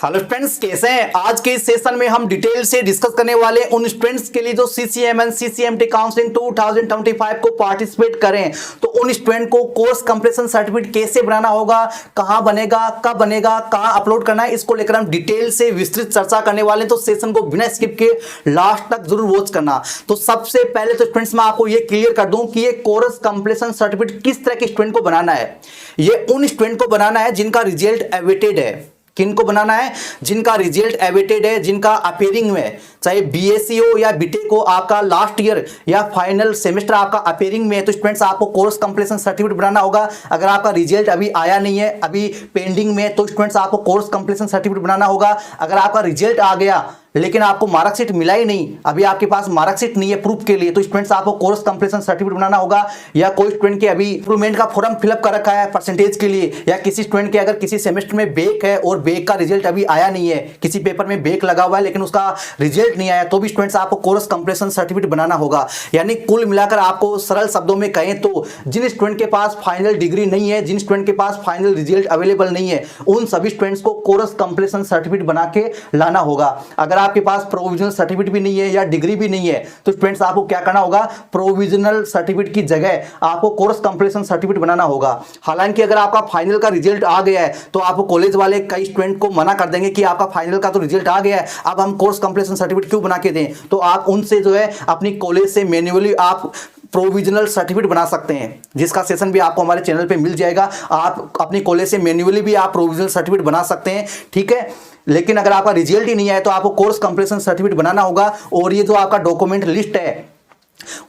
Hello students, कैसे हैं? आज के इस सेशन में हम डिटेल से डिस्कस करने वाले उन स्टूडेंट्स के लिए जो सीसीएमएन सीसीएमटी काउंसलिंग 2025 को पार्टिसिपेट करें। तो उन स्टूडेंट को कोर्स कंप्लीशन सर्टिफिकेट कैसे बनाना होगा, कहां बनेगा, कब बनेगा, कहां अपलोड करना है, इसको लेकर हम डिटेल से विस्तृत चर्चा करने वाले हैं। तो सेशन को बिना स्किप के लास्ट तक जरूर वॉच करना। तो सबसे पहले तो स्टूडेंट्स मैं आपको ये क्लियर कर दूं कि ये कोर्स कंप्लीशन सर्टिफिकेट किस तरह के स्टूडेंट को बनाना है। ये उन स्टूडेंट को बनाना है जिनका रिजल्ट अवेटेड है। किनको बनाना है? जिनका रिजल्ट अवेटेड है, जिनका अपेयरिंग में, चाहे बीएससी हो या बीटेक हो, आपका लास्ट ईयर या फाइनल सेमेस्टर आपका अपेयरिंग में है, तो स्टूडेंट्स आपको कोर्स कंप्लीशन सर्टिफिकेट बनाना होगा। अगर आपका रिजल्ट अभी आया नहीं है, अभी पेंडिंग में है, तो स्टूडेंट्स आपको कोर्स कंप्लीशन सर्टिफिकेट बनाना होगा। अगर आपका रिजल्ट आ गया लेकिन आपको मार्कशीट मिला ही नहीं, अभी आपके पास मार्कशीट नहीं है प्रूफ के लिए, तो स्टूडेंट्स आपको कोर्स कंप्लीशन सर्टिफिकेट बनाना होगा। या कोई स्टूडेंट के अभी इंप्रूवमेंट का फॉर्म फिलअप कर रखा है परसेंटेज के लिए, या किसी स्टूडेंट के अगर किसी सेमेस्टर में बैक है और बैक का रिजल्ट अभी आया नहीं है, किसी पेपर में बैक लगा हुआ है लेकिन उसका रिजल्ट नहीं आया, तो भी स्टूडेंट्स आपको कोर्स कंप्लीशन सर्टिफिकेट बनाना होगा। यानी कुल मिलाकर आपको सरल शब्दों में कहें तो जिन स्टूडेंट के पास फाइनल डिग्री नहीं है, जिन स्टूडेंट के पास फाइनल रिजल्ट अवेलेबल नहीं है, उन सभी स्टूडेंट्स को कोर्स कंप्लीशन सर्टिफिकेट बना के लाना होगा। अगर आपके पास प्रोविजनल सर्टिफिकेट भी नहीं है या डिग्री भी नहीं है, तो स्टूडेंट्स आपको क्या करना होगा? प्रोविजनल सर्टिफिकेट की जगह आपको कोर्स कंप्लीशन सर्टिफिकेट बनाना होगा। हालांकि अगर आपका फाइनल का रिजल्ट आ गया है तो आपको कॉलेज वाले कई स्टूडेंट को मना कर देंगे कि आपका फाइनल का तो रिजल्ट आ गया है, अब हम कोर्स कंप्लीशन सर्टिफिकेट क्यों बना के दें। तो आप उनसे जो है अपनी कॉलेज से मैन्युअली आप प्रोविजनल सर्टिफिकेट बना सकते हैं, जिसका सेशन भी आपको हमारे चैनल पे मिल जाएगा। आप अपनी कॉलेज से मैन्युअली भी आप प्रोविजनल सर्टिफिकेट बना सकते हैं, ठीक है। लेकिन अगर आपका रिजल्ट ही नहीं है तो आपको कोर्स कंप्लीशन सर्टिफिकेट बनाना होगा। और ये जो आपका डॉक्यूमेंट लिस्ट है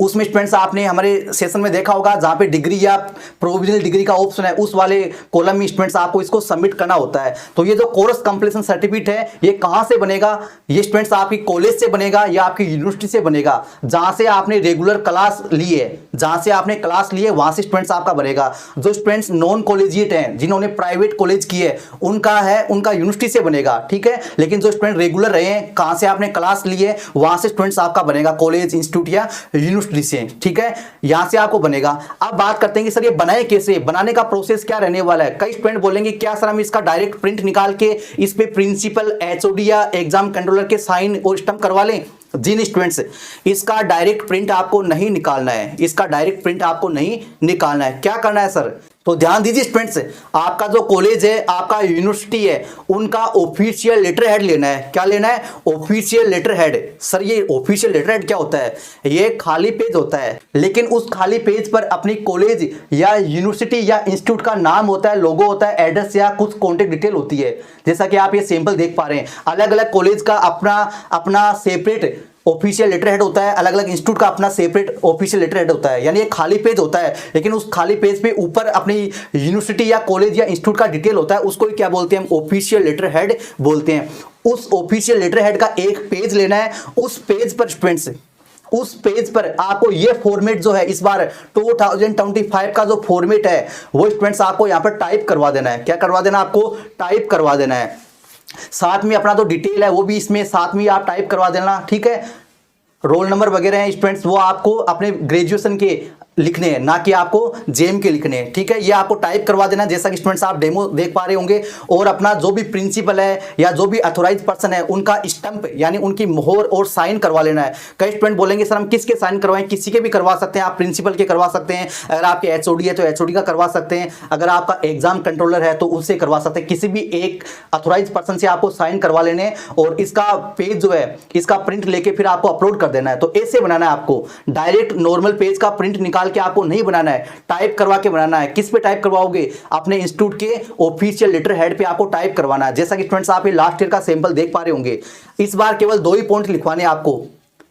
उसमें स्टूडेंट्स आपने हमारे सेशन में देखा होगा, जहां पे डिग्री या प्रोविजनल डिग्री का ऑप्शन है, उस वाले कॉलम में स्टूडेंट्स आपको इसको सबमिट करना होता है। तो ये जो कोर्स कंप्लीशन सर्टिफिकेट है ये कहां से बनेगा? ये स्टूडेंट्स आपकी कॉलेज से बनेगा या आपकी यूनिवर्सिटी से बनेगा, जहां से आपने रेगुलर क्लास ली है, जहां से आपने क्लास ली है वहां से स्टूडेंट्स आपका बनेगा। जो स्टूडेंट्स नॉन कॉलेजिएट हैं, जिन्होंने प्राइवेट कॉलेज की है, उनका यूनिवर्सिटी से बनेगा, ठीक है। लेकिन जो स्टूडेंट रेगुलर रहे हैं, कहां से आपने क्लास ली है, वहां से स्टूडेंट्स आपका बनेगा, कॉलेज, इंस्टीट्यूट या यूनिवर्सिटी से, ठीक है। यहां से आपको बनेगा। अब बात करते हैं कि सर ये बनाए कैसे, बनाने का प्रोसेस क्या रहने वाला है। कई स्टूडेंट बोलेंगे क्या सर हम इसका डायरेक्ट प्रिंट निकाल के इस पे प्रिंसिपल, एचओडी या एग्जाम कंट्रोलर के साइन और स्टंप करवा लें। जिन स्टूडेंट्स इसका डायरेक्ट प्रिंट आपको नहीं निकालना है, इसका डायरेक्ट प्रिंट आपको नहीं निकालना है, क्या करना है सर? तो ध्यान दीजिए स्टूडेंट्स, आपका जो कॉलेज है, आपका यूनिवर्सिटी है, उनका ऑफिशियल लेटर हेड लेना है। क्या लेना है? Official letter head. सर ये ऑफिशियल लेटर हेड क्या होता है? ये खाली पेज होता है, लेकिन उस खाली पेज पर अपनी कॉलेज या यूनिवर्सिटी या इंस्टीट्यूट का नाम होता है, लोगो होता है, एड्रेस या कुछ कॉन्टेक्ट डिटेल होती है। जैसा कि आप ये सैंपल देख पा रहे हैं, अलग अलग कॉलेज का अपना सेपरेट ऑफिशियल लेटर हेड होता है, अलग अलग इंस्टीट्यूट का अपना सेपरेट ऑफिशियल लेटर हेड होता है। यानी एक खाली पेज होता है, लेकिन उस खाली पेज पे ऊपर अपनी यूनिवर्सिटी या कॉलेज या इंस्टीट्यूट का डिटेल होता है, उसको क्या बोलते हैं? हम ऑफिशियल लेटर हेड बोलते हैं। उस ऑफिशियल लेटर हेड का एक पेज लेना है। उस पेज पर स्टूडेंट्स, उस पेज पर आपको ये फॉर्मेट जो है, इस बार 2025 का जो फॉर्मेट है वो स्टूडेंट्स आपको यहाँ पर टाइप करवा देना है। क्या करवा देना? आपको टाइप करवा देना है। साथ में अपना जो डिटेल है वो भी इसमें साथ में आप टाइप करवा देना, ठीक है। रोल नंबर वगैरह हैं स्टूडेंट्स, वो आपको अपने ग्रेजुएशन के लिखने हैं, ना कि आपको जेम के लिखने हैं, ठीक है। ये आपको टाइप करवा देना, जैसा कि स्टूडेंट्स आप डेमो देख पा रहे होंगे। और अपना जो भी प्रिंसिपल है या जो भी अथोराइज पर्सन है, उनका स्टंप यानी उनकी मोहर और साइन करवा लेना है। कई स्टूडेंट बोलेंगे सर हम किसके साइन करवाएं? किसी के भी करवा सकते हैं, आप प्रिंसिपल के करवा सकते हैं। अगर आपके एचओडी है तो एचओडी का करवा सकते हैं। अगर आपका एग्जाम कंट्रोलर है तो उससे करवा सकते हैं। किसी भी एक अथोराइज पर्सन से आपको साइन करवा लेने हैं और इसका पेज जो है, इसका प्रिंट लेके फिर आपको अपलोड कर देना है। तो ऐसे बनाना है आपको, डायरेक्ट नॉर्मल पेज का प्रिंट निकाल के आपको नहीं बनाना है, टाइप करवा के बनाना है। किस पे टाइप करवाओगे? अपने इंस्टीट्यूट के ऑफिशियल लेटर हेड पे आपको टाइप करवाना है। जैसा कि स्टूडेंट्स आप ये लास्ट ईयर का सैंपल देख पा रहे होंगे। इस बार केवल 2 ही पॉइंट लिखवाने हैं आपको।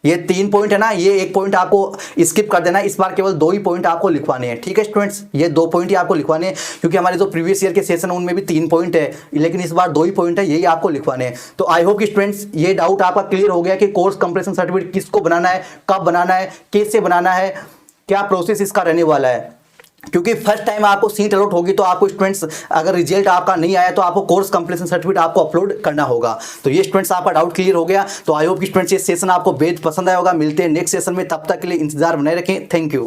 ये 3 पॉइंट है ना, ये 1 पॉइंट आपको स्किप कर देना है। इस बार केवल 2 ही पॉइंट आपको लिखवाने हैं, ठीक है स्टूडेंट्स। ये 2 पॉइंट ही आपको लिखवाने हैं, क्योंकि हमारे जो प्रीवियस ईयर के सेशन है उनमें भी 3 पॉइंट है, लेकिन इस बार 2 ही पॉइंट है, यही आपको लिखवाने हैं। तो आई होप कि स्टूडेंट्स ये डाउट आपका क्लियर हो गया कि कोर्स कंप्लीशन सर्टिफिकेट किसको बनाना है, कब बनाना है, कैसे बनाना है, क्या प्रोसेस इसका रहने वाला है। क्योंकि फर्स्ट टाइम आपको सीट अलॉट होगी तो आपको स्टूडेंट्स, अगर रिजल्ट आपका नहीं आया तो आपको कोर्स कंप्लीशन सर्टिफिकेट आपको अपलोड करना होगा। तो ये स्टूडेंट्स आपका डाउट क्लियर हो गया। तो आई होप कि स्टूडेंट्स ये सेशन आपको बेहद पसंद आया होगा। मिलते हैं नेक्स्ट सेशन में, तब तक के लिए इंतजार बनाए रखें। Thank you.